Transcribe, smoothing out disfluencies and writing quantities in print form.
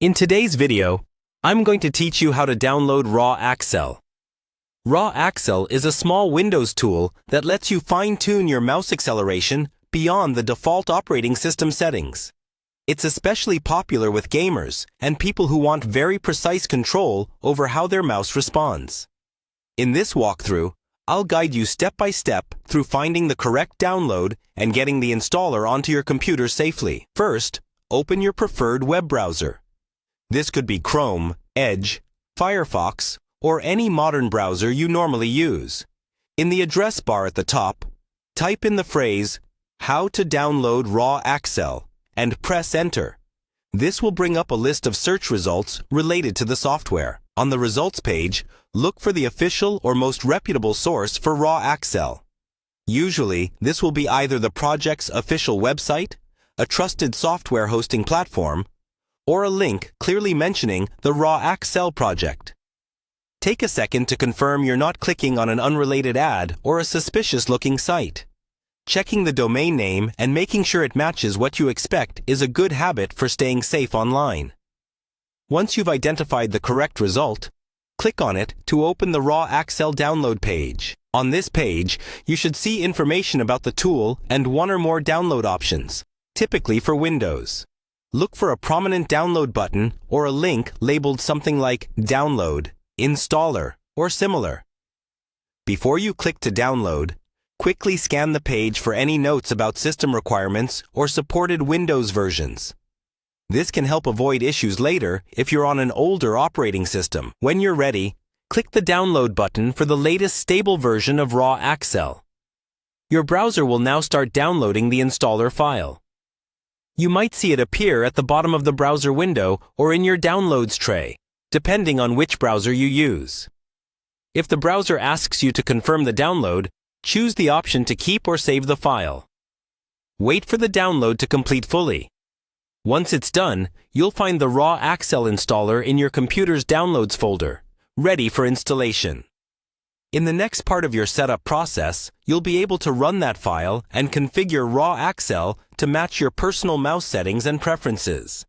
In today's video, I'm going to teach you how to download RAW Accel. RAW Accel is a small Windows tool that lets you fine-tune your mouse acceleration beyond the default operating system settings. It's especially popular with gamers and people who want very precise control over how their mouse responds. In this walkthrough, I'll guide you step by step through finding the correct download and getting the installer onto your computer safely. First, open your preferred web browser. This could be Chrome, Edge, Firefox, or any modern browser you normally use. In the address bar at the top, type in the phrase, "How to download RAW Accel," and press Enter. This will bring up a list of search results related to the software. On the results page, look for the official or most reputable source for RAW Accel. Usually, this will be either the project's official website, a trusted software hosting platform, or a link clearly mentioning the RAW Accel project. Take a second to confirm you're not clicking on an unrelated ad or a suspicious-looking site. Checking the domain name and making sure it matches what you expect is a good habit for staying safe online. Once you've identified the correct result, click on it to open the RAW Accel download page. On this page, you should see information about the tool and one or more download options, typically for Windows. Look for a prominent download button or a link labeled something like Download, Installer, or similar. Before you click to download, quickly scan the page for any notes about system requirements or supported Windows versions. This can help avoid issues later if you're on an older operating system. When you're ready, click the download button for the latest stable version of RAW Accel. Your browser will now start downloading the installer file. You might see it appear at the bottom of the browser window or in your downloads tray, depending on which browser you use. If the browser asks you to confirm the download, choose the option to keep or save the file. Wait for the download to complete fully. Once it's done, you'll find the RAW Accel installer in your computer's Downloads folder, ready for installation. In the next part of your setup process, you'll be able to run that file and configure RAW Accel to match your personal mouse settings and preferences.